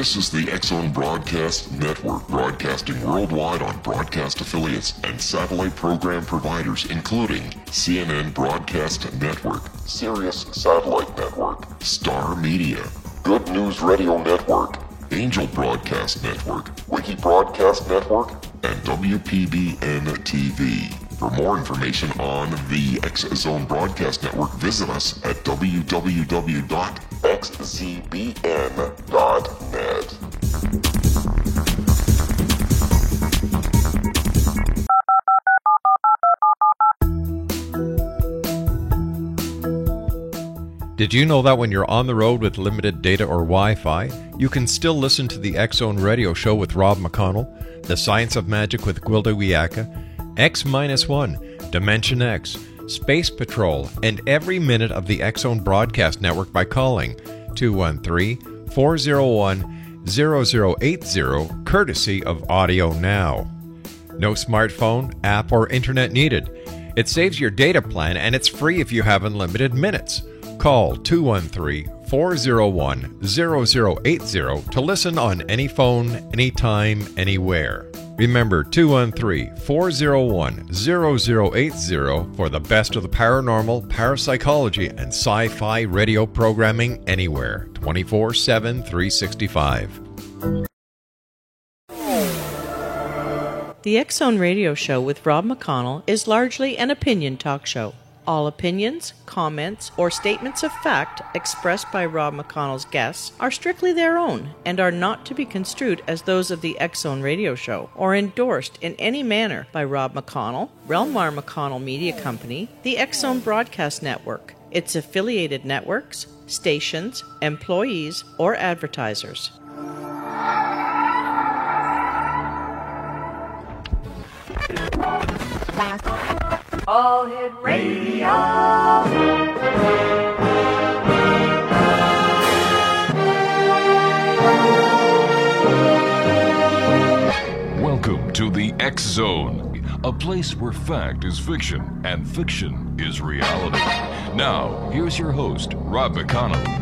This is the X-Zone Broadcast Network, broadcasting worldwide on broadcast affiliates and satellite program providers, including CNN Broadcast Network, Sirius Satellite Network, Star Media, Good News Radio Network, Angel Broadcast Network, Wiki Broadcast Network, and WPBN TV. For more information on the X-Zone Broadcast Network, visit us at www.xzbn.net. Did you know that when you're on the road with limited data or Wi-Fi, you can still listen to the X-Zone Radio Show with Rob McConnell, The Science of Magic with Gwilda Wiyaka, X-1, Dimension X, Space Patrol, and every minute of the X-Zone Broadcast Network by calling 213-401-0080, courtesy of Audio Now. No smartphone, app, or internet needed. It saves your data plan, and it's free if you have unlimited minutes. Call 213-401-0080 to listen on any phone, anytime, anywhere. Remember, 213-401-0080 for the best of the paranormal, parapsychology, and sci-fi radio programming anywhere, 24/7, 365. The X-Zone Radio Show with Rob McConnell is largely an opinion talk show. All opinions, comments, or statements of fact expressed by Rob McConnell's guests are strictly their own and are not to be construed as those of the X-Zone Radio Show or endorsed in any manner by Rob McConnell, Relmar McConnell Media Company, the X-Zone Broadcast Network, its affiliated networks, stations, employees, or advertisers. All Hit Radio. Welcome to the X-Zone, a place where fact is fiction and fiction is reality. Now, here's your host, Rob McConnell.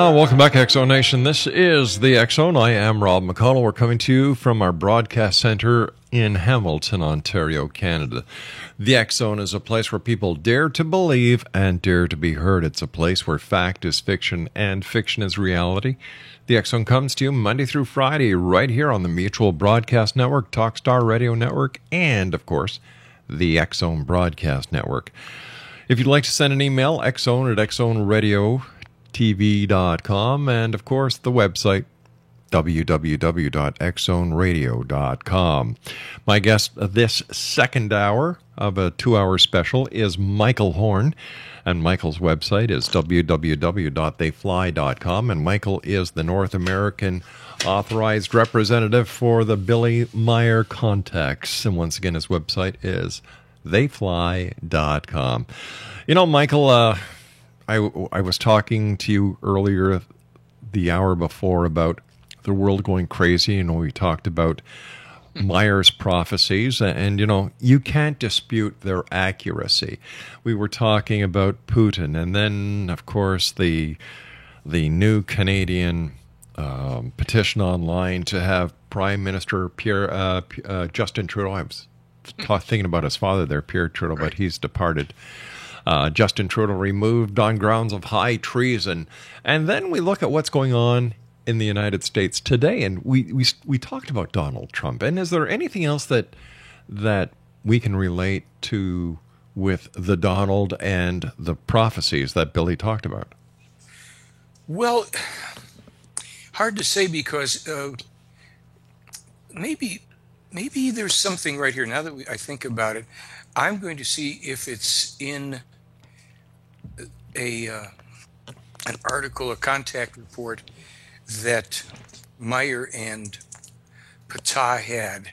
Welcome back, X-Zone Nation. This is the X-Zone. I am Rob McConnell. We're coming to you from our broadcast center in Hamilton, Ontario, Canada. The X-Zone is a place where people dare to believe and dare to be heard. It's a place where fact is fiction and fiction is reality. The X-Zone comes to you Monday through Friday right here on the Mutual Broadcast Network, Talkstar Radio Network, and, of course, the X-Zone Broadcast Network. If you'd like to send an email, xzone@xzoneradio.com, TV.com, and of course the website www.xzoneradio.com. My guest this second hour of a 2-hour special is Michael Horn, and Michael's website is www.theyfly.com, and Michael is the North American authorized representative for the Billy Meier Contacts, and once again his website is theyfly.com. You know, Michael, I was talking to you earlier the hour before about the world going crazy. You know, we talked about Meier's prophecies, and, you know, you can't dispute their accuracy. We were talking about Putin, and then, of course, the new Canadian petition online to have Prime Minister Justin Trudeau. I was thinking about his father there, Pierre Trudeau, but he's departed. Justin Trudeau removed on grounds of high treason. And then we look at what's going on in the United States today, and we talked about Donald Trump. And is there anything else that we can relate to with the Donald and the prophecies that Billy talked about? Well, hard to say, because maybe there's something right here. Now that I think about it, I'm going to see if it's in an article, a contact report that Meier and Patah had.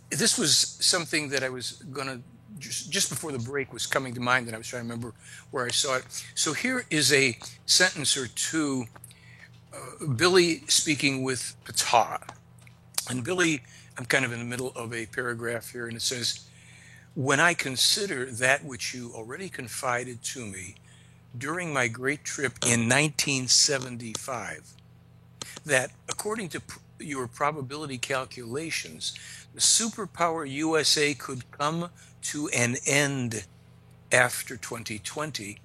This was something that I was going to, just before the break was coming to mind, and I was trying to remember where I saw it. So here is a sentence or two, Billy speaking with Patah. And Billy, I'm kind of in the middle of a paragraph here, and it says, when I consider that which you already confided to me during my great trip in 1975, that according to your probability calculations, the superpower USA could come to an end after 2020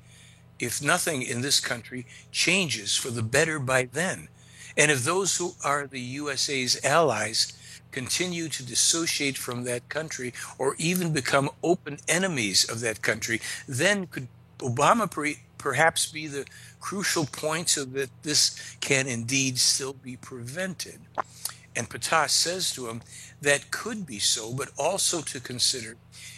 if nothing in this country changes for the better by then. And if those who are the USA's allies continue to dissociate from that country or even become open enemies of that country, then could Obama perhaps be the crucial point so that this can indeed still be prevented. And Ptah says to him, that could be so, but also to consider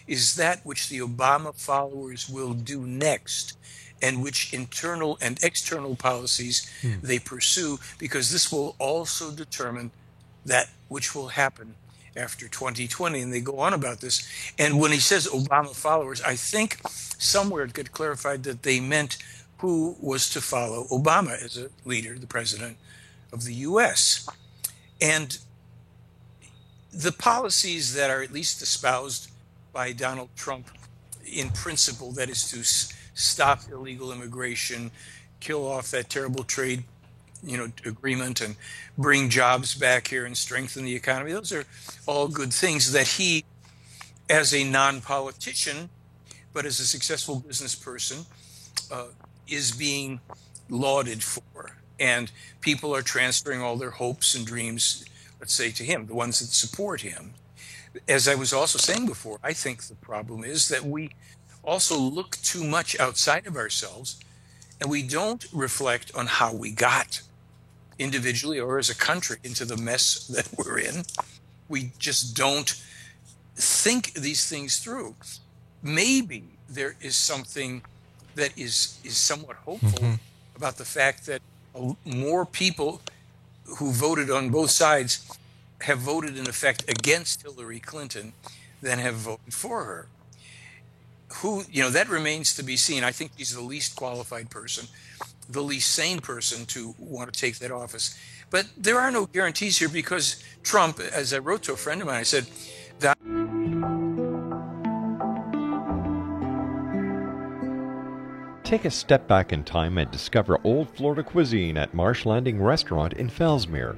is that which the Obama followers will do next, and which internal and external policies they pursue, because this will also determine that which will happen after 2020. And they go on about this. And when he says Obama followers, I think somewhere it got clarified that they meant who was to follow Obama as a leader, the president of the U.S. And the policies that are at least espoused by Donald Trump in principle, that is to stop illegal immigration, kill off that terrible trade agreement, and bring jobs back here and strengthen the economy. Those are all good things that he, as a non-politician, but as a successful business person, is being lauded for. And people are transferring all their hopes and dreams, let's say, to him, the ones that support him. As I was also saying before, I think the problem is that we also look too much outside of ourselves, and we don't reflect on how we got individually or as a country into the mess that we're in. We just don't think these things through. Maybe there is something that is somewhat hopeful about the fact that more people who voted on both sides have voted in effect against Hillary Clinton than have voted for her. Who, that remains to be seen. I think he's the least qualified person, the least sane person to want to take that office. But there are no guarantees here, because Trump, as I wrote to a friend of mine, I said that Take a step back in time and discover old Florida cuisine at Marsh Landing Restaurant in Fellsmere.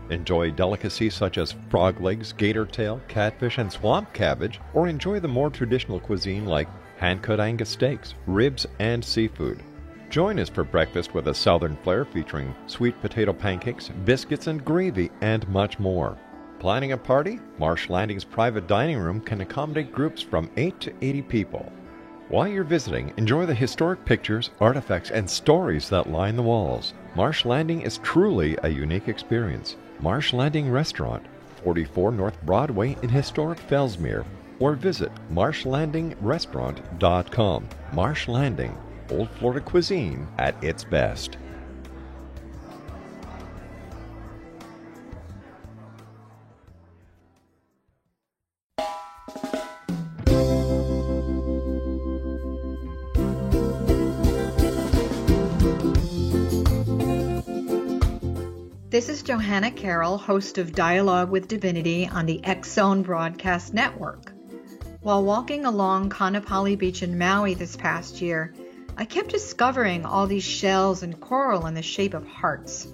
Enjoy delicacies such as frog legs, gator tail, catfish, and swamp cabbage, or enjoy the more traditional cuisine like hand-cut Angus steaks, ribs, and seafood. Join us for breakfast with a southern flair featuring sweet potato pancakes, biscuits and gravy, and much more. Planning a party? Marsh Landing's private dining room can accommodate groups from 8 to 80 people. While you're visiting, enjoy the historic pictures, artifacts, and stories that line the walls. Marsh Landing is truly a unique experience. Marsh Landing Restaurant, 44 North Broadway in historic Fellsmere, or visit marshlandingrestaurant.com. Marsh Landing, old Florida cuisine at its best. This is Johanna Carroll, host of Dialogue with Divinity on the X-Zone Broadcast Network. While walking along Kaanapali Beach in Maui this past year, I kept discovering all these shells and coral in the shape of hearts.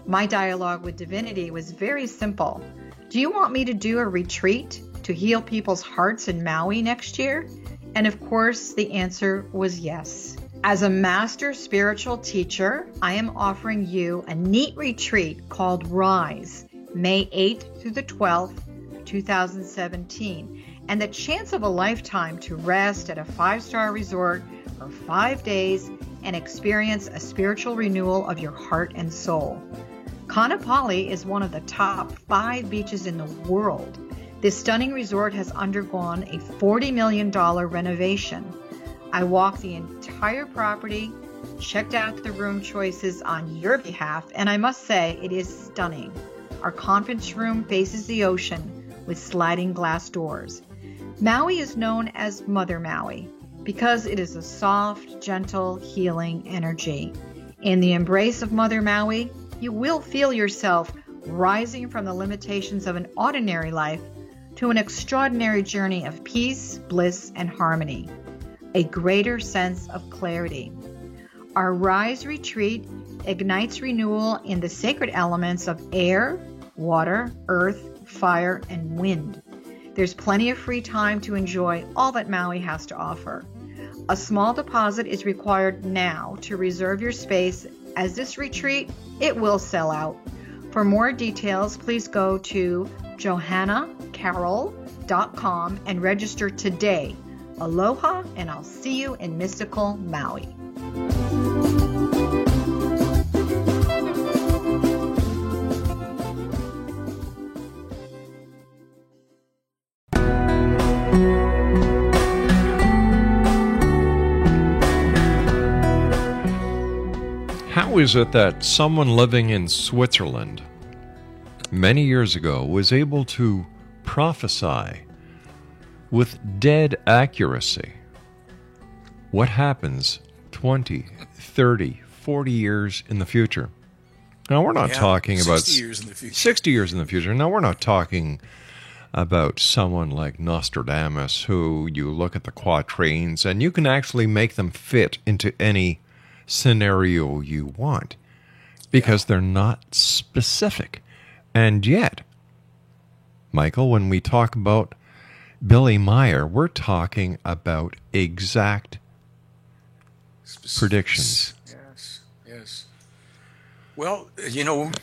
My dialogue with Divinity was very simple. Do you want me to do a retreat to heal people's hearts in Maui next year? And of course, the answer was yes. As a master spiritual teacher, I am offering you a neat retreat called Rise, May 8th through the 12th, 2017, and the chance of a lifetime to rest at a 5-star resort for 5 days and experience a spiritual renewal of your heart and soul. Kaanapali is one of the top 5 beaches in the world. This stunning resort has undergone a $40 million renovation. I walked the entire property, checked out the room choices on your behalf, and I must say it is stunning. Our conference room faces the ocean with sliding glass doors. Maui is known as Mother Maui because it is a soft, gentle, healing energy. In the embrace of Mother Maui, you will feel yourself rising from the limitations of an ordinary life to an extraordinary journey of peace, bliss, and harmony, a greater sense of clarity. Our Rise Retreat ignites renewal in the sacred elements of air, water, earth, fire, and wind. There's plenty of free time to enjoy all that Maui has to offer. A small deposit is required now to reserve your space, as this retreat, it will sell out. For more details, please go to johannacarroll.com and register today. Aloha, and I'll see you in mystical Maui. How is it that someone living in Switzerland many years ago was able to prophesy with dead accuracy what happens 20, 30, 40 years in the future? Now, we're not talking about 60 years in the future. 60 years in the future. Now, we're not talking about someone like Nostradamus, who you look at the quatrains and you can actually make them fit into any scenario you want because they're not specific. And yet, Michael, when we talk about Billy Meier, we're talking about exact predictions. Yes. Well,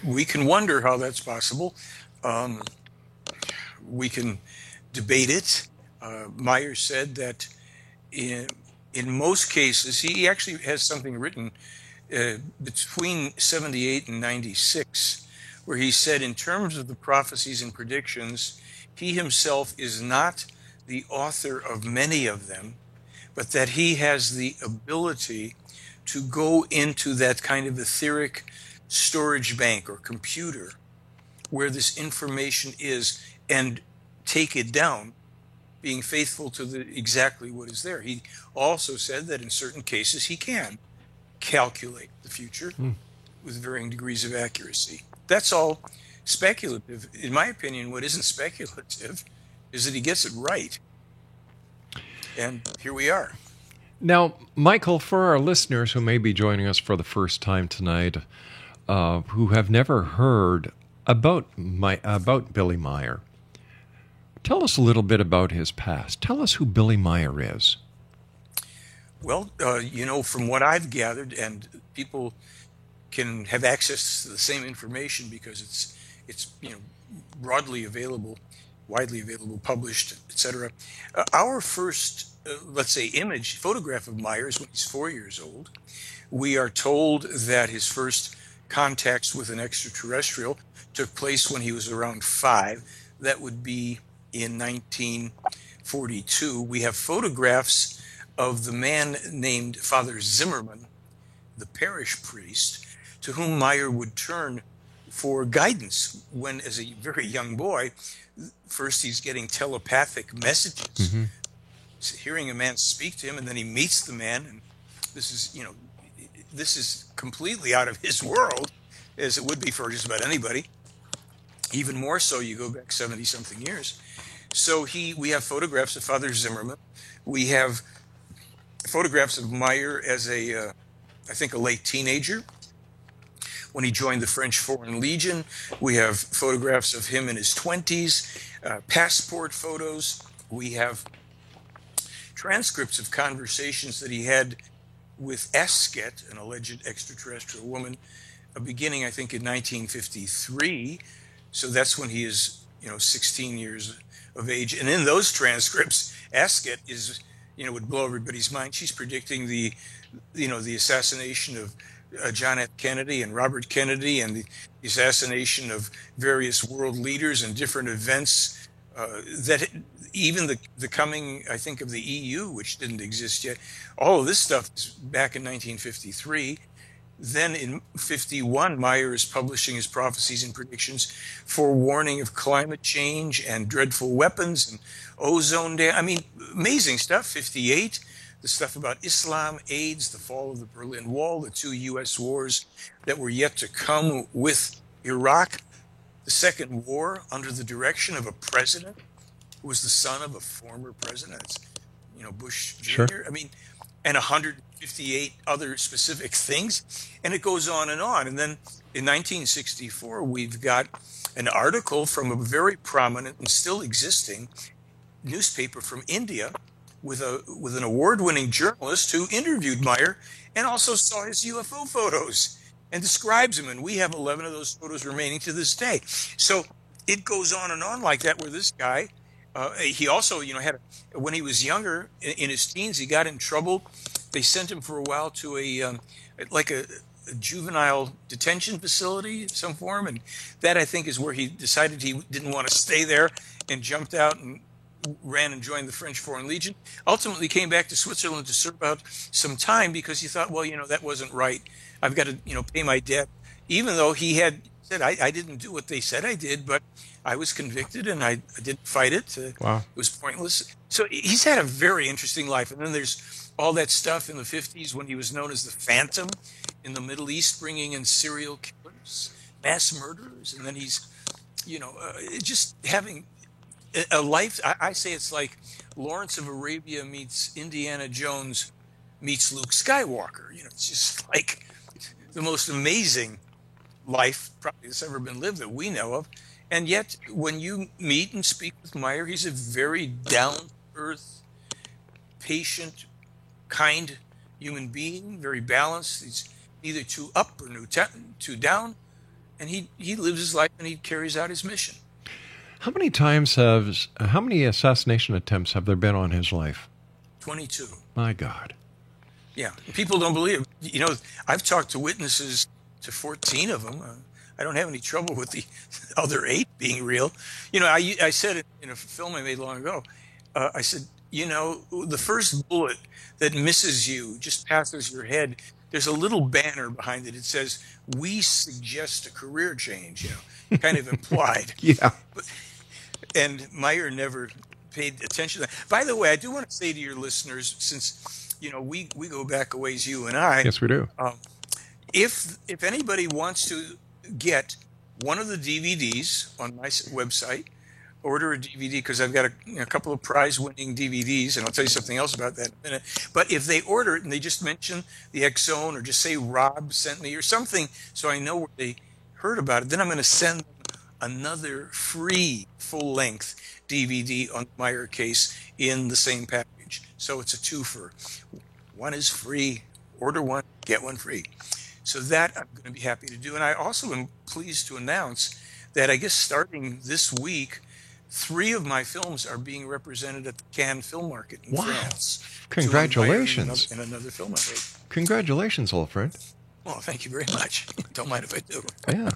we can wonder how that's possible. We can debate it. Meier said that in most cases, he actually has something written between 78 and 96, where he said, in terms of the prophecies and predictions, he himself is not the author of many of them, but that he has the ability to go into that kind of etheric storage bank or computer where this information is and take it down, being faithful to exactly what is there. He also said that in certain cases he can calculate the future with varying degrees of accuracy. That's all speculative. In my opinion, what isn't speculative is that he gets it right. And here we are. Now, Michael, for our listeners who may be joining us for the first time tonight, who have never heard about Billy Meier, tell us a little bit about his past. Tell us who Billy Meier is. Well, from what I've gathered, and people can have access to the same information because it's broadly available, widely available, published, etc. Our first, let's say, photograph of Meier is when he's 4 years old. We are told that his first contacts with an extraterrestrial took place when he was around 5. That would be in 1942. We have photographs of the man named Father Zimmerman, the parish priest, to whom Meier would turn for guidance when, as a very young boy, first he's getting telepathic messages, hearing a man speak to him, and then he meets the man, and this is completely out of his world, as it would be for just about anybody. Even more so, you go back 70-something years. So we have photographs of Father Zimmerman. We have photographs of Meier as I think a late teenager, when he joined the French Foreign Legion. We have photographs of him in his 20s, passport photos. We have transcripts of conversations that he had with Esket, an alleged extraterrestrial woman, beginning, I think, in 1953. So that's when he is, 16 years of age. And in those transcripts, Esket would blow everybody's mind. She's predicting the assassination of John F. Kennedy and Robert Kennedy, and the assassination of various world leaders and different events, that even the coming, I think, of the EU, which didn't exist yet. All of this stuff is back in 1953. Then in 51, Meier is publishing his prophecies and predictions for warning of climate change and dreadful weapons and ozone damage. I mean, amazing stuff. 58, the stuff about Islam, AIDS, the fall of the Berlin Wall, the 2 U.S. wars that were yet to come with Iraq, the second war under the direction of a president was the son of a former president. It's, Bush Jr. Sure. I mean, and 158 other specific things, and it goes on. And then in 1964, we've got an article from a very prominent and still existing newspaper from India with an award-winning journalist who interviewed Meyer and also saw his UFO photos and describes him. And we have 11 of those photos remaining to this day. So it goes on and on like that, where this guy, he also, when he was younger, in his teens, he got in trouble. They sent him for a while to a juvenile detention facility of some form. And that, I think, is where he decided he didn't want to stay there and jumped out and ran and joined the French Foreign Legion. Ultimately came back to Switzerland to serve out some time because he thought, well, that wasn't right. I've got to, pay my debt. Even though he had said, I didn't do what they said I did, but I was convicted and I didn't fight it. Wow. It was pointless. So he's had a very interesting life. And then there's all that stuff in the 50s when he was known as the Phantom in the Middle East, bringing in serial killers, mass murderers. And then he's, just having a life. I say it's like Lawrence of Arabia meets Indiana Jones meets Luke Skywalker. It's just like the most amazing life probably that's ever been lived that we know of. And yet, when you meet and speak with Meyer, he's a very down-to-earth, patient, kind human being, very balanced. He's neither too up or too down. And he lives his life and he carries out his mission. How many assassination attempts have there been on his life? 22. My God. Yeah. People don't believe it. I've talked to witnesses to 14 of them. I don't have any trouble with the other 8 being real. I said it in a film I made long ago. I said, the first bullet that misses you, just passes your head, there's a little banner behind it. It says, "We suggest a career change," kind of implied. Yeah. And Meyer never paid attention to that. By the way, I do want to say to your listeners, since, we go back a ways, you and I. Yes, we do. If anybody wants to get one of the DVDs on my website, order a DVD, because I've got a couple of prize-winning DVDs, and I'll tell you something else about that in a minute. But if they order it and they just mention the X Zone or just say Rob sent me or something so I know where they heard about it, then I'm going to send them another free full-length DVD on the Meyer case in the same package. So it's a twofer. One is free. Order one, get one free. So that I'm going to be happy to do. And I also am pleased to announce that I guess starting this week, 3 of my films are being represented at the Cannes Film Market in France. Congratulations. And another film I made. Congratulations, old friend. Well, thank you very much. Don't mind if I do. Yeah.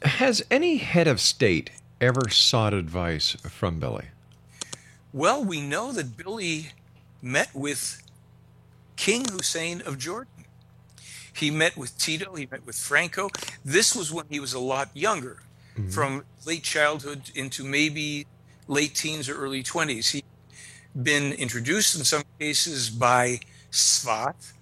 Has any head of state ever sought advice from Billy? Well, we know that Billy met with King Hussein of Jordan. He met with Tito. He met with Franco. This was when he was a lot younger, from late childhood into maybe late teens or early 20s. He'd been introduced in some cases by Svat,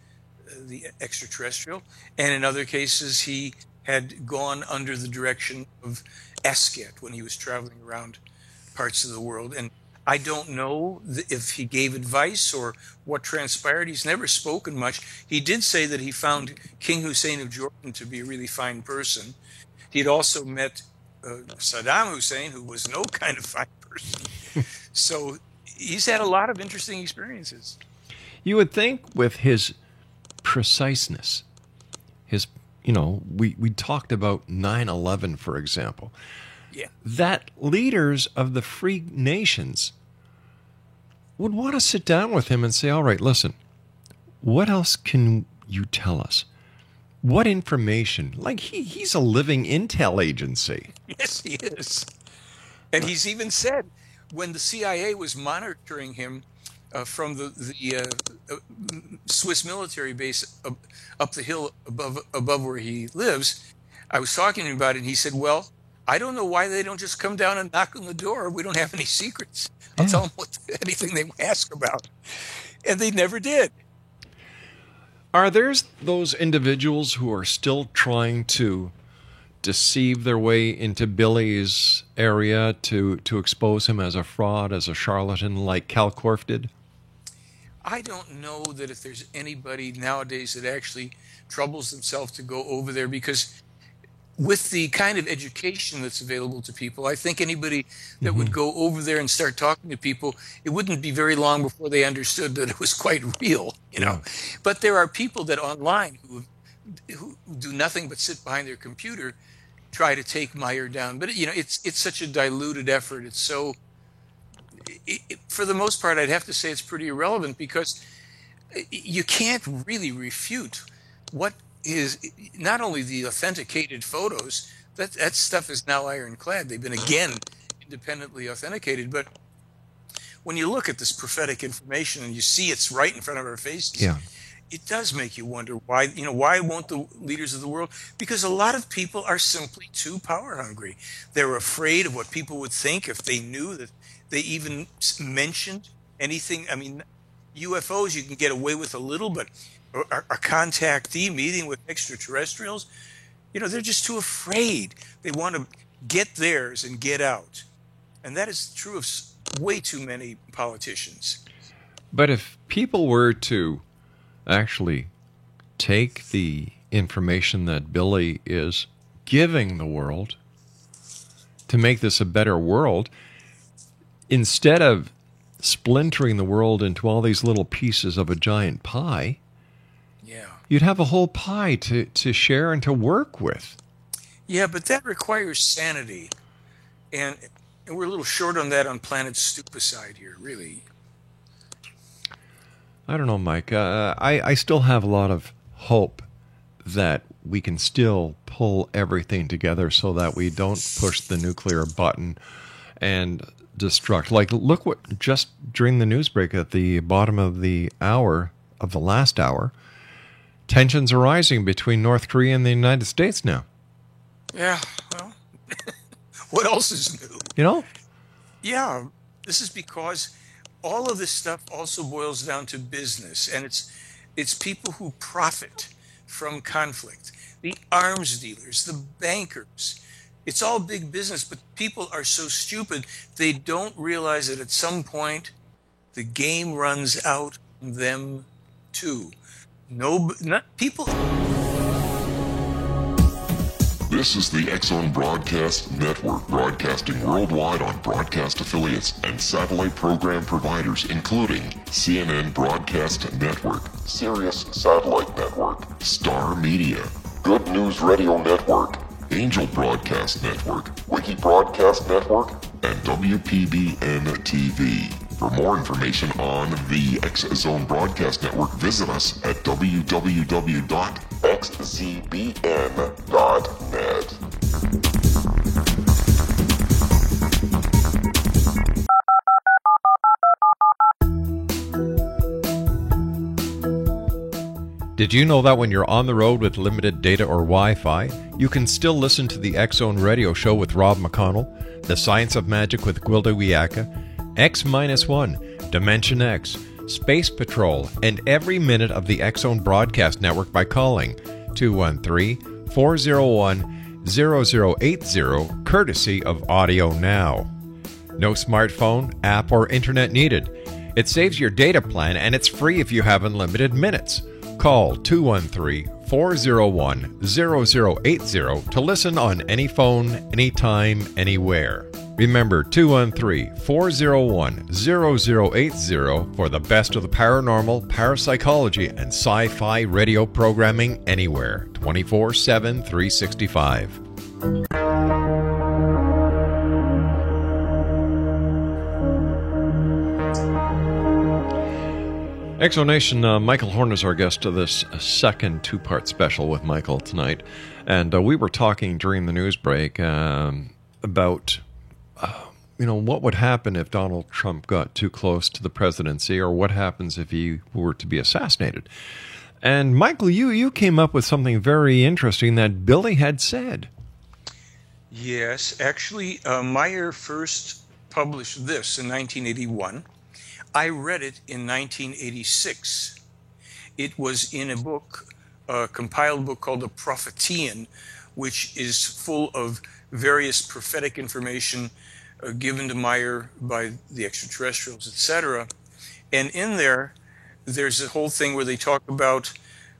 the extraterrestrial, and in other cases he had gone under the direction of Esket when he was traveling around parts of the world. And I don't know if he gave advice or what transpired. He's never spoken much. He did say that he found King Hussein of Jordan to be a really fine person. He'd also met Saddam Hussein, who was no kind of fine person. So he's had a lot of interesting experiences. You would think with his preciseness, we talked about 9/11, for example. Yeah. That leaders of the free nations would want to sit down with him and say, all right, listen, what else can you tell us? What information? Like he's a living intel agency. Yes, he is. And he's even said when the CIA was monitoring him from the Swiss military base up the hill above where he lives, I was talking to him about it, and he said, well, I don't know why they don't just come down and knock on the door. We don't have any secrets. I'll tell them anything they ask about. And they never did. Are there those individuals who are still trying to deceive their way into Billy's area to expose him as a fraud, as a charlatan, like Cal Korff did? I don't know that if there's anybody nowadays that actually troubles themselves to go over there, because with the kind of education that's available to people, I think anybody that would go over there and start talking to people, it wouldn't be very long before they understood that it was quite real, you know. But there are people that online who do nothing but sit behind their computer, try to take Meyer down. But you know, it's such a diluted effort. It's so, for the most part, I'd have to say it's pretty irrelevant, because you can't really refute what is not only the authenticated photos, that stuff is now ironclad. They've been again independently authenticated. But when you look at this prophetic information and you see it's right in front of our faces, it does make you wonder why, why won't the leaders of the world? Because a lot of people are simply too power hungry. They're afraid of what people would think if they knew that they even mentioned anything. I mean, UFOs you can get away with a little, but a contactee meeting with extraterrestrials, they're just too afraid. They want to get theirs and get out. And that is true of way too many politicians. But if people were to actually take the information that Billy is giving the world to make this a better world, instead of splintering the world into all these little pieces of a giant pie, you'd have a whole pie to share and to work with. Yeah, but that requires sanity. And we're a little short on that on planet Stupicide here, really. I don't know, Mike. I still have a lot of hope that we can still pull everything together so that we don't push the nuclear button and destruct. Like, look what, just during the news break at the bottom of the hour, of the last hour, tensions are rising between North Korea and the United States now. Yeah, well, what else is new? Yeah, this is because all of this stuff also boils down to business, and it's people who profit from conflict. The arms dealers, the bankers. It's all big business, but people are so stupid, they don't realize that at some point the game runs out on them too. Not people. This is the X-Zone Broadcast Network, broadcasting worldwide on broadcast affiliates and satellite program providers, including CNN Broadcast Network, Sirius Satellite Network, Star Media, Good News Radio Network, Angel Broadcast Network, Wiki Broadcast Network, and WPBN TV. For more information on the X-Zone Broadcast Network, visit us at www.xzbn.net. Did you know that when you're on the road with limited data or Wi-Fi, you can still listen to the X-Zone Radio Show with Rob McConnell, The Science of Magic with Gwilda Wiyaka, X-1, Dimension X, Space Patrol, and every minute of the X-Zone Broadcast Network by calling 213-401-0080, courtesy of Audio Now. No smartphone, app, or internet needed. It saves your data plan, and it's free if you have unlimited minutes. Call 213-401-0080 to listen on any phone, anytime, anywhere. Remember, 213-401-0080 for the best of the paranormal, parapsychology, and sci-fi radio programming anywhere, 24/7, 365. Exonation, Michael Horn is our guest to this second two-part special with Michael tonight. And we were talking during the news break about what would happen if Donald Trump got too close to the presidency, or what happens if he were to be assassinated. And Michael, you came up with something very interesting that Billy had said. Yes, actually, Meyer first published this in 1981. I read it in 1986. It was in a book, a compiled book called The Prophetean, which is full of various prophetic information given to Meyer by the extraterrestrials, etc. And in there, there's a whole thing where they talk about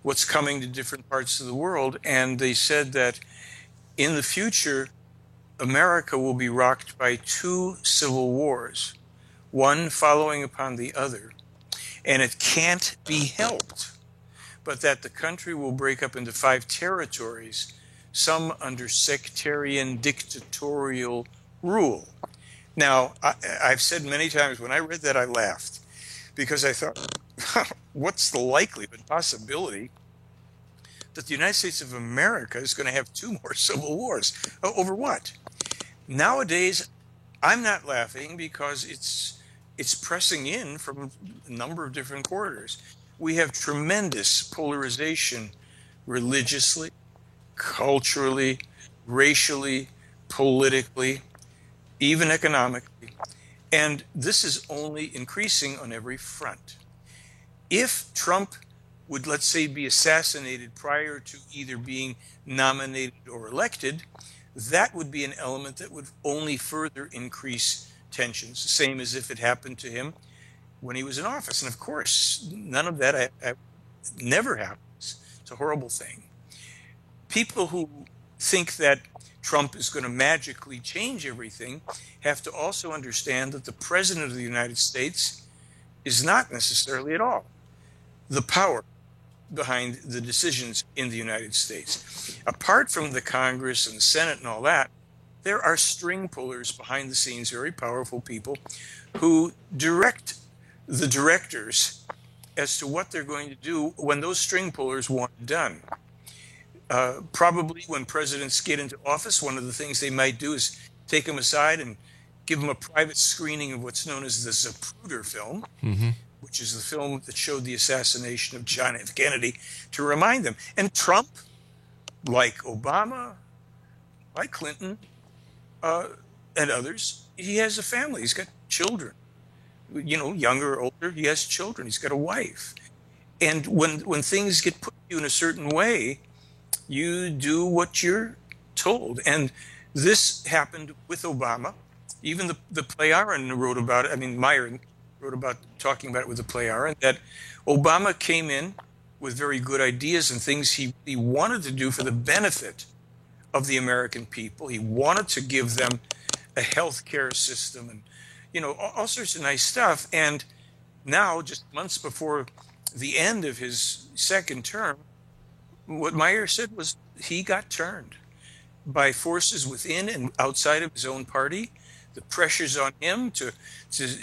what's coming to different parts of the world, and they said that in the future, America will be rocked by 2 civil wars, one following upon the other, and it can't be helped, but that the country will break up into 5 territories, some under sectarian dictatorial rule. Now, I've said many times, when I read that, I laughed, because I thought, what's the likelihood, possibility, that the United States of America is going to have 2 more civil wars? Over what? Nowadays, I'm not laughing because it's pressing in from a number of different quarters. We have tremendous polarization religiously, culturally, racially, politically, even economically. And this is only increasing on every front. If Trump would, let's say, be assassinated prior to either being nominated or elected, that would be an element that would only further increase tensions, the same as if it happened to him when he was in office. And of course, none of that never happens. It's a horrible thing. People who think that Trump is going to magically change everything have to also understand that the President of the United States is not necessarily at all the power behind the decisions in the United States. Apart from the Congress and the Senate and all that, there are string pullers behind the scenes, very powerful people who direct the directors as to what they're going to do when those string pullers want it done. Probably when presidents get into office, one of the things they might do is take them aside and give them a private screening of what's known as the Zapruder film, which is the film that showed the assassination of John F. Kennedy, to remind them. And Trump, like Obama, like Clinton, and others, he has a family. He's got children. You know, younger or older, he has children. He's got a wife. And when things get put to you in a certain way, you do what you're told. And this happened with Obama. Even the play Aaron wrote about it. I mean, Meyer wrote about talking about it with the play Aaron, that Obama came in with very good ideas and things he wanted to do for the benefit of the American people. He wanted to give them a health care system and, you know, all sorts of nice stuff. And now, just months before the end of his second term, what Meyer said was he got turned by forces within and outside of his own party. The pressures on him to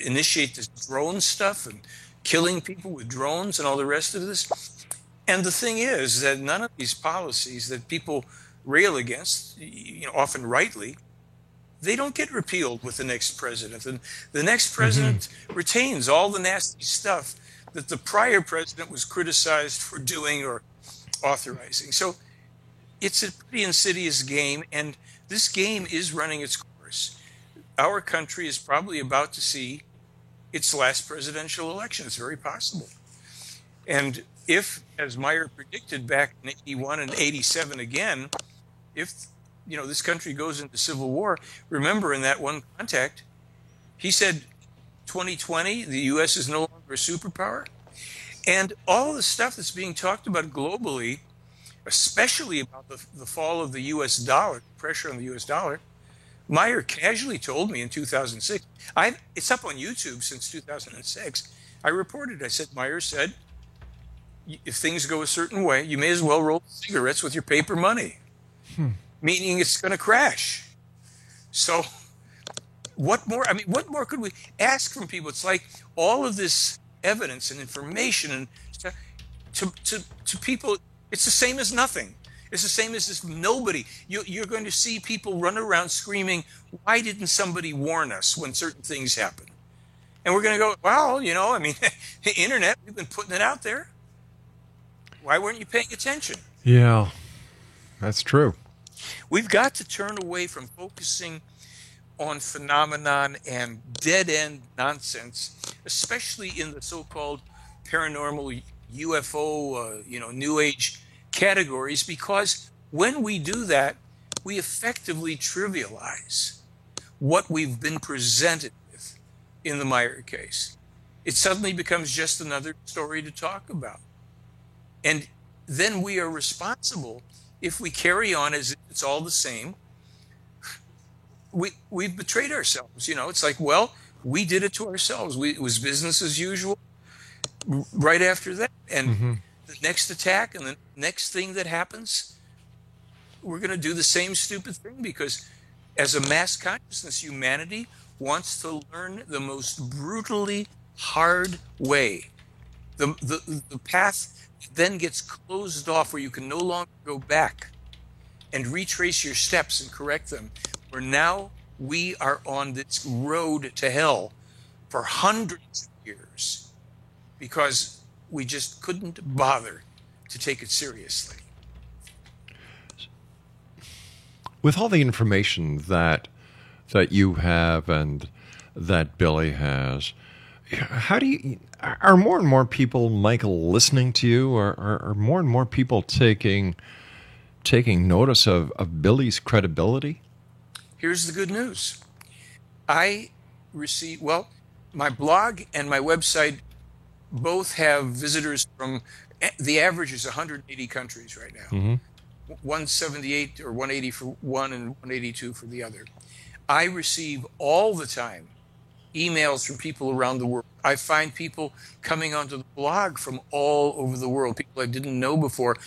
initiate this drone stuff and killing people with drones and all the rest of this. And the thing is that none of these policies that people rail against, you know, often rightly, they don't get repealed with the next president. And the next president retains all the nasty stuff that the prior president was criticized for doing or authorizing. So it's a pretty insidious game, and this game is running its course. Our country is probably about to see its last presidential election. It's very possible. And if, as Meyer predicted back in 81 and 87 again, if, you know, this country goes into civil war, remember in that one contact, he said 2020, the U.S. is no longer a superpower. And all the stuff that's being talked about globally, especially about the fall of the U.S. dollar, pressure on the U.S. dollar, Meyer casually told me in 2006, it's up on YouTube since 2006, I reported, I said, Meyer said, if things go a certain way, you may as well roll cigarettes with your paper money, meaning it's going to crash. So what more could we ask from people? It's like all of this evidence and information and stuff, to people, it's the same as nothing. It's the same as if nobody, you're going to see people run around screaming, why didn't somebody warn us when certain things happen? And we're going to go, well, you know, I mean, the internet, we've been putting it out there. Why weren't you paying attention? Yeah, that's true. We've got to turn away from focusing on phenomenon and dead-end nonsense, especially in the so-called paranormal UFO, New Age categories, because when we do that, we effectively trivialize what we've been presented with in the Meyer case. It suddenly becomes just another story to talk about. And then we are responsible if we carry on as if it's all the same. We've betrayed ourselves. It's like, well, we did it to ourselves. It was business as usual right after that. And the next attack and the next thing that happens, we're going to do the same stupid thing, because as a mass consciousness, humanity wants to learn the most brutally hard way. The path then gets closed off where you can no longer go back and retrace your steps and correct them. Where now we are on this road to hell for hundreds of years because we just couldn't bother to take it seriously. With all the information that you have and that Billy has, how do you, are more and more people, Michael, listening to you, or are more and more people taking notice of Billy's credibility? Here's the good news. I receive, well, my blog and my website both have visitors from, the average is 180 countries right now. 178 or 180 for one and 182 for the other. I receive all the time emails from people around the world. I find people coming onto the blog from all over the world, people I didn't know before,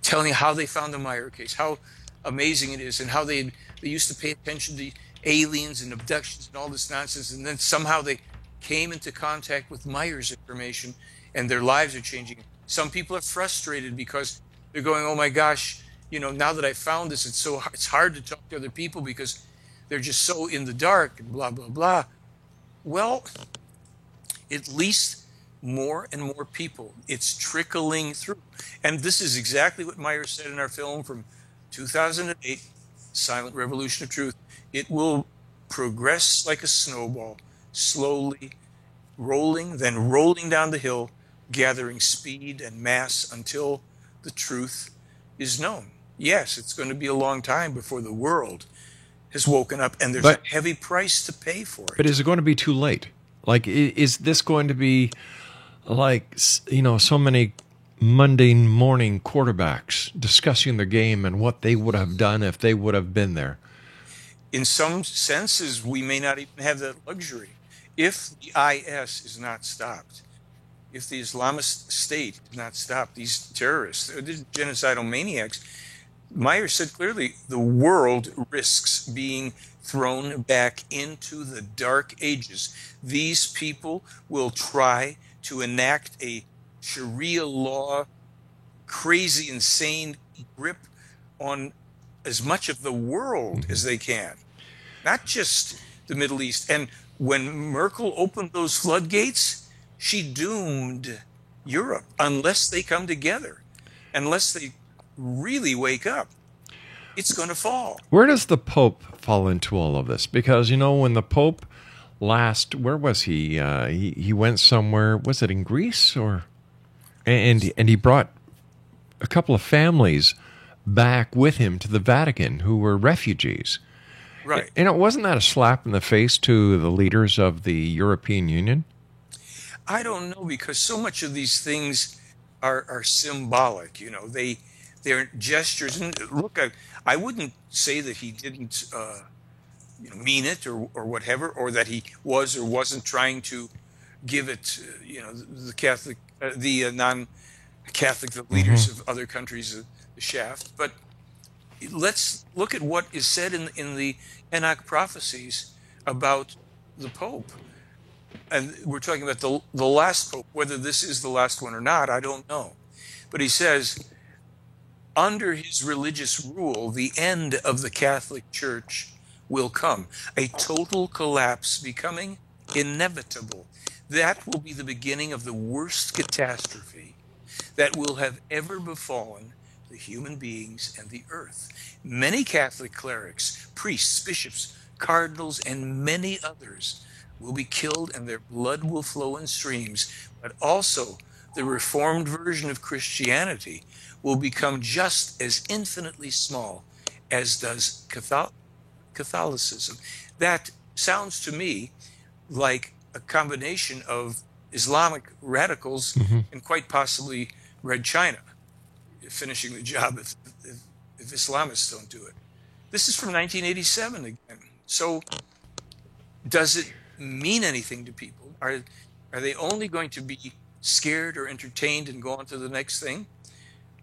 telling me how they found the Meyer case, how amazing it is, and how they used to pay attention to aliens and abductions and all this nonsense, and then somehow they came into contact with Meyer's information and their lives are changing. Some people are frustrated because they're going, oh my gosh, now that I found this, it's hard to talk to other people because they're just so in the dark and blah, blah, blah. Well, at least more and more people, it's trickling through. And this is exactly what Meyer said in our film from 2008, Silent Revolution of Truth. It will progress like a snowball, slowly rolling, then rolling down the hill, gathering speed and mass until the truth is known. Yes, it's going to be a long time before the world has woken up, and there's a heavy price to pay for it. But is it going to be too late? Like, is this going to be like, so many Monday morning quarterbacks discussing the game and what they would have done if they would have been there? In some senses, we may not even have that luxury. If the IS is not stopped, if the Islamist State is not stopped, these terrorists, these genocidal maniacs, Meyer said clearly, the world risks being thrown back into the dark ages. These people will try to enact a Sharia law, crazy, insane grip on as much of the world as they can, not just the Middle East. And when Merkel opened those floodgates, she doomed Europe unless they come together, unless they really wake up. It's going to fall. Where does the Pope fall into all of this? Because, when the Pope where was he? He went somewhere, was it in Greece? And he brought a couple of families back with him to the Vatican who were refugees. Right. And wasn't that a slap in the face to the leaders of the European Union? I don't know, because so much of these things are symbolic. They're gestures. And look, I wouldn't say that he didn't mean it or whatever, or that he was or wasn't trying to give it, the Catholic, the non-Catholic, the leaders of other countries, the shaft. But let's look at what is said in the Enoch prophecies about the Pope. And we're talking about the last Pope. Whether this is the last one or not, I don't know. But he says, under his religious rule, the end of the Catholic Church will come. A total collapse becoming inevitable. That will be the beginning of the worst catastrophe that will have ever befallen the human beings and the earth. Many Catholic clerics, priests, bishops, cardinals, and many others will be killed, and their blood will flow in streams. But also, the Reformed version of Christianity will become just as infinitely small as does Catholicism. That sounds to me like a combination of Islamic radicals and quite possibly Red China finishing the job if Islamists don't do it. This is from 1987 again. So does it mean anything to people? Are they only going to be scared or entertained and go on to the next thing?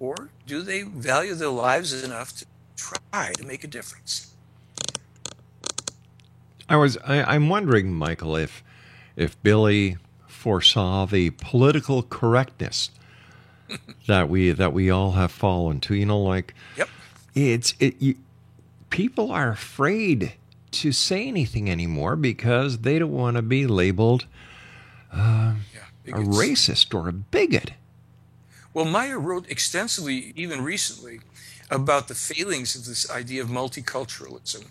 Or do they value their lives enough to try to make a difference? I'm wondering, Michael, if Billy foresaw the political correctness that we all have fallen to. You know, like people are afraid to say anything anymore because they don't want to be labeled a racist or a bigot. Well, Meyer wrote extensively, even recently, about the failings of this idea of multiculturalism,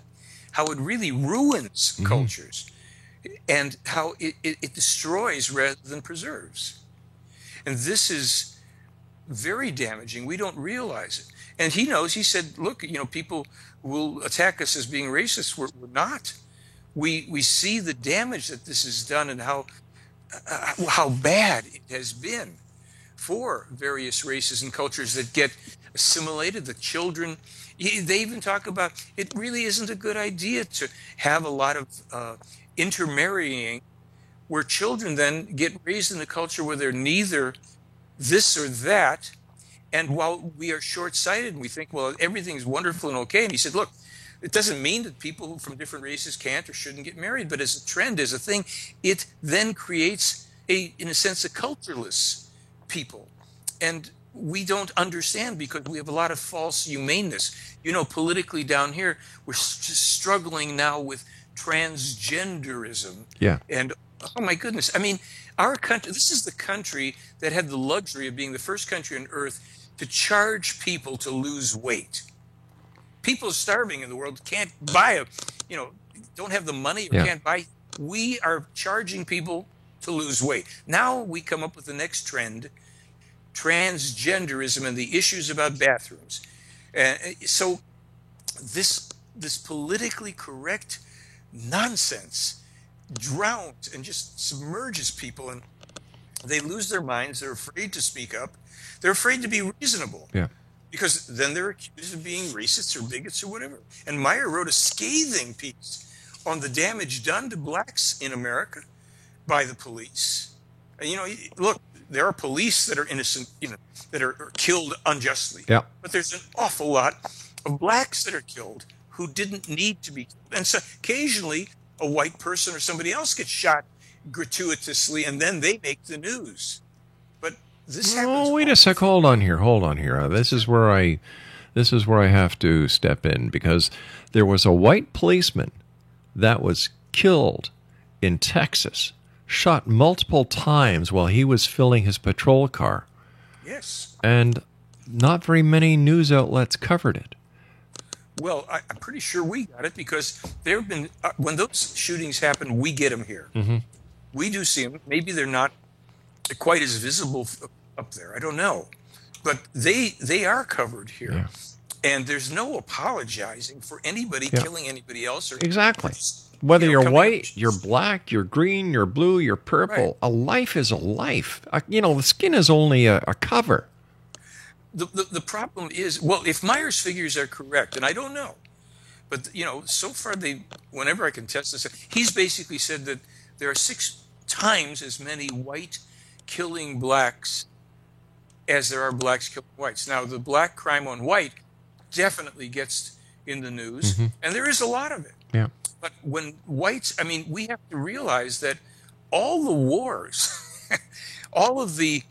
how it really ruins cultures, and how it destroys rather than preserves. And this is very damaging. We don't realize it. And he knows, he said, look, people will attack us as being racist. We're not. We see the damage that this has done and how bad it has been for various races and cultures that get assimilated. The children, they even talk about it really isn't a good idea to have a lot of intermarrying where children then get raised in a culture where they're neither this or that. And while we are short-sighted and we think, well, everything's wonderful and okay. And he said, look, it doesn't mean that people from different races can't or shouldn't get married, but as a trend, as a thing, it then creates in a sense, a cultureless people. And we don't understand because we have a lot of false humaneness. Politically down here, we're struggling now with transgenderism. Yeah. And, oh my goodness, I mean, our country, this is the country that had the luxury of being the first country on earth to charge people to lose weight. People starving in the world can't buy don't have the money or can't buy. We are charging people to lose weight. Now we come up with the next trend, transgenderism and the issues about bathrooms. So this politically correct nonsense drowns and just submerges people, and they lose their minds. They're afraid to speak up. They're afraid to be reasonable. Yeah. Because then they're accused of being racists or bigots or whatever. And Meyer wrote a scathing piece on the damage done to blacks in America by the police. And, look, there are police that are innocent, that are killed unjustly. Yeah. But there's an awful lot of blacks that are killed who didn't need to be killed. And so occasionally a white person or somebody else gets shot gratuitously, and then they make the news. But this happens. Oh, wait a sec. Hold on here. This is where I have to step in, because there was a white policeman that was killed in Texas, shot multiple times while he was filling his patrol car. Yes. And not very many news outlets covered it. Well, I'm pretty sure we got it because there have been, when those shootings happen, we get them here. Mm-hmm. We do see them. Maybe they're not quite as visible up there. I don't know. But they are covered here. Yeah. And there's no apologizing for anybody killing anybody else. Or exactly. Whether you're white, you're black, you're green, you're blue, you're purple, right. A life is a life. The skin is only a cover. The problem is, well, if Meyer's figures are correct, and I don't know, but, so far whenever I can test this, he's basically said that there are 6 times as many white killing blacks as there are blacks killing whites. Now, the black crime on white definitely gets in the news, and there is a lot of it. Yeah. But when whites, we have to realize that all the wars, all of the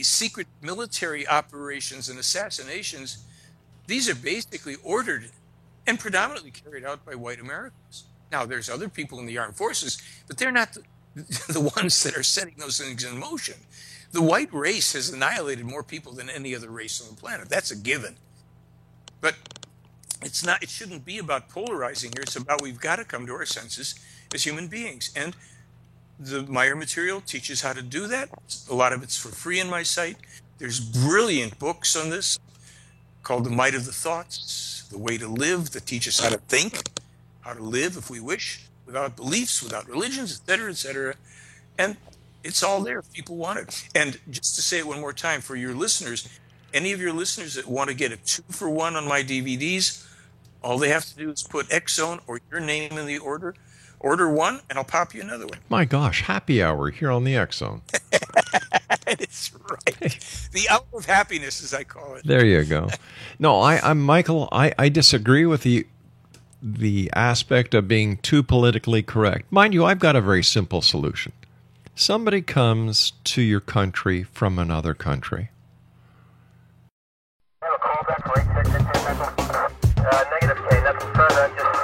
secret military operations and assassinations, these are basically ordered and predominantly carried out by white Americans. Now, there's other people in the armed forces, but they're not the ones that are setting those things in motion. The white race has annihilated more people than any other race on the planet. That's a given. But it's not. It shouldn't be about polarizing here. It's about we've got to come to our senses as human beings. And the Meyer material teaches how to do that. A lot of it's for free on my site. There's brilliant books on this called The Might of the Thoughts, the way to live, that teach us how to think, how to live if we wish, without beliefs, without religions, etc., etc. And it's all there if people want it. And just to say it one more time for your listeners, any of your listeners that want to get a 2-for-1 on my DVDs, all they have to do is put X-Zone or your name in the order. Order one, and I'll pop you another one. My gosh, happy hour here on the X-Zone. It's right. The hour of happiness, as I call it. There you go. No, I'm Michael. I disagree with the aspect of being too politically correct. Mind you, I've got a very simple solution. Somebody comes to your country from another country. I have a call back for 866 negative K, nothing further, just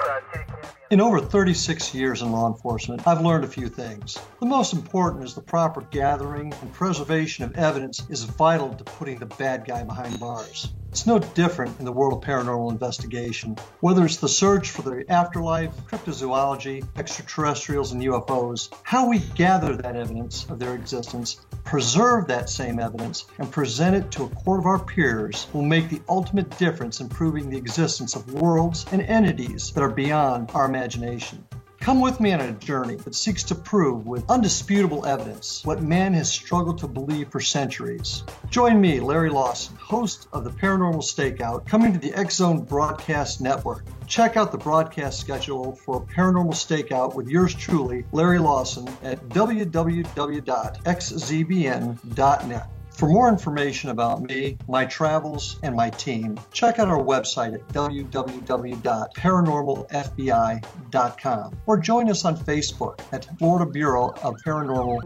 In over 36 years in law enforcement, I've learned a few things. The most important is the proper gathering and preservation of evidence is vital to putting the bad guy behind bars. It's no different in the world of paranormal investigation. Whether it's the search for the afterlife, cryptozoology, extraterrestrials, and UFOs, how we gather that evidence of their existence, preserve that same evidence, and present it to a court of our peers will make the ultimate difference in proving the existence of worlds and entities that are beyond our imagination. Come with me on a journey that seeks to prove with undisputable evidence what man has struggled to believe for centuries. Join me, Larry Lawson, host of the Paranormal Stakeout, coming to the X-Zone Broadcast Network. Check out the broadcast schedule for Paranormal Stakeout with yours truly, Larry Lawson, at www.xzbn.net. For more information about me, my travels, and my team, check out our website at www.paranormalfbi.com or join us on Facebook at Florida Bureau of Paranormal.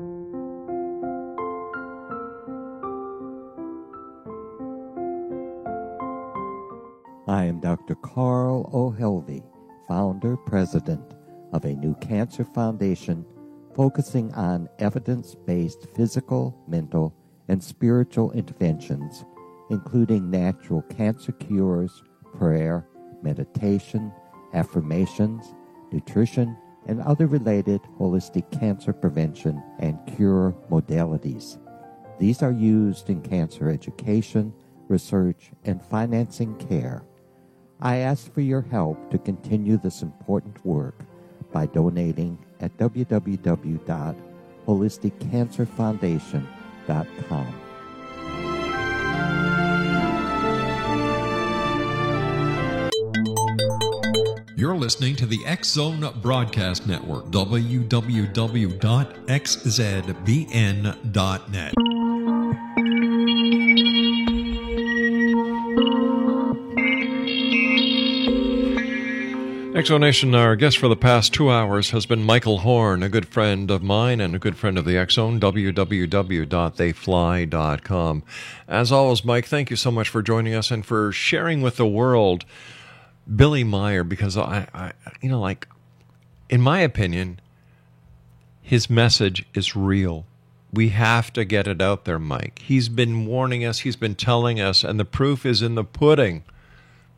I am Dr. Carl O'Helvey, founder, president of a new cancer foundation focusing on evidence-based physical, mental, and spiritual interventions, including natural cancer cures, prayer, meditation, affirmations, nutrition, and other related holistic cancer prevention and cure modalities. These are used in cancer education, research, and financing care. I ask for your help to continue this important work by donating at www.holisticcancerfoundation.com. You're listening to the X-Zone Broadcast Network, www.xzbn.net. X-Zone Nation, our guest for the past 2 hours has been Michael Horn, a good friend of mine and a good friend of the X-Zone, www.theyfly.com. As always, Mike, thank you so much for joining us and for sharing with the world Billy Meier, because I in my opinion, his message is real. We have to get it out there, Mike. He's been warning us, he's been telling us, and the proof is in the pudding.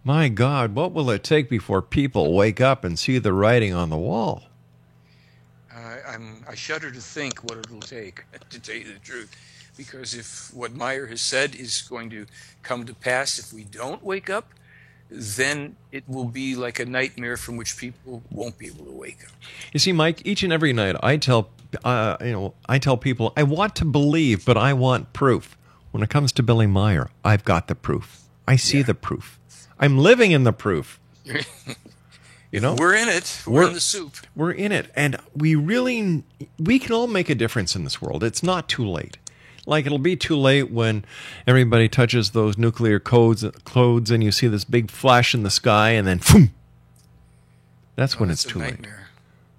My God, what will it take before people wake up and see the writing on the wall? I shudder to think what it'll take, to tell you the truth. Because if what Meier has said is going to come to pass, if we don't wake up, then it will be like a nightmare from which people won't be able to wake up. You see, Mike, each and every night I tell people I want to believe, but I want proof. When it comes to Billy Meier, I've got the proof. I see the proof. I'm living in the proof. You know, we're in it. We're in the soup. We're in it, and we can all make a difference in this world. It's not too late. Like, it'll be too late when everybody touches those nuclear codes and you see this big flash in the sky, and then boom. That's when it's too late.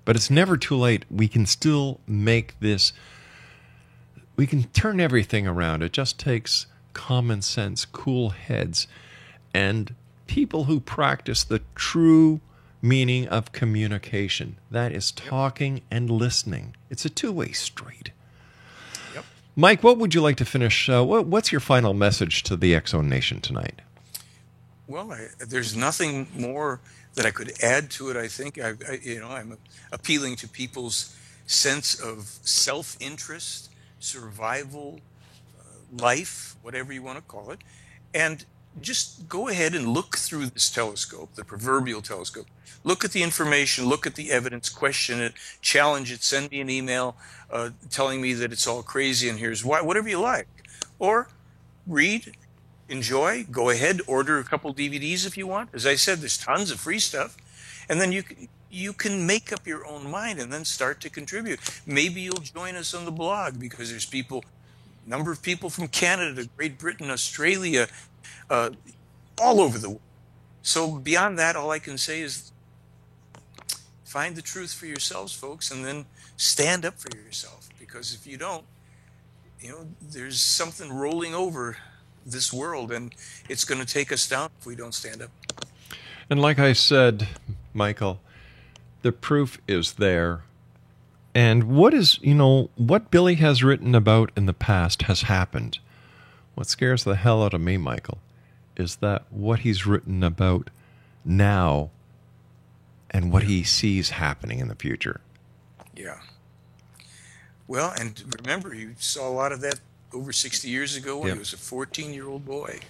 But it's never too late. We can still make this. We can turn everything around. It just takes common sense, cool heads, and people who practice the true meaning of communication. That is talking and listening. It's a two-way street. Yep. Mike, what would you like to finish? What's your final message to the X-Zone Nation tonight? Well, there's nothing more that I could add to it. I think I'm appealing to people's sense of self-interest, survival, life, whatever you want to call it, and just go ahead and look through this telescope, the proverbial telescope. Look at the information, look at the evidence, question it, challenge it, send me an email telling me that it's all crazy and here's why, whatever you like. Or read, enjoy, go ahead, order a couple DVDs if you want. As I said, there's tons of free stuff. And then you can make up your own mind and then start to contribute. Maybe you'll join us on the blog because there's number of people from Canada, Great Britain, Australia, all over the world. So beyond that, all I can say is find the truth for yourselves, folks, and then stand up for yourself. Because if you don't, there's something rolling over this world, and it's going to take us down if we don't stand up. And like I said, Michael, the proof is there. And what Billy has written about in the past has happened. What scares the hell out of me, Michael, is that what he's written about now and what he sees happening in the future. Yeah. Well, and remember, you saw a lot of that over 60 years ago when he was a 14-year-old boy.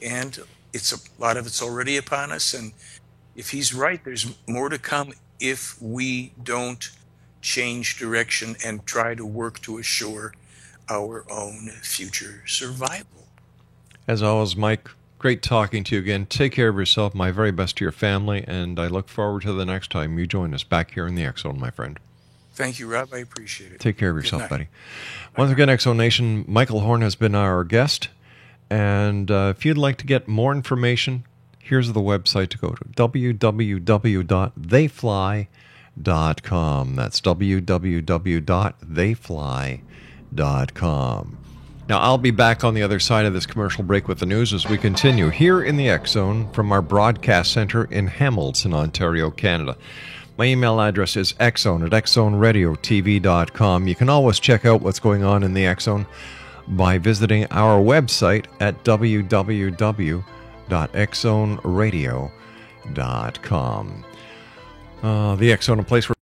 And a lot of it's already upon us. And if he's right, there's more to come if we don't change direction and try to work to assure our own future survival. As always, Mike, great talking to you again. Take care of yourself. My very best to your family, and I look forward to the next time you join us back here in the X Zone, my friend. Thank you, Rob. I appreciate it. Take care of yourself, buddy. Once again, X Zone Nation, Michael Horn has been our guest, and if you'd like to get more information, here's the website to go to, www.theyfly.com. That's www.theyfly.com. Now, I'll be back on the other side of this commercial break with the news as we continue here in the X Zone from our broadcast center in Hamilton, Ontario, Canada. My email address is xzone@xzoneradiotv.com. You can always check out what's going on in the X Zone by visiting our website at www.xzoneradio.com. The X Zone, a place where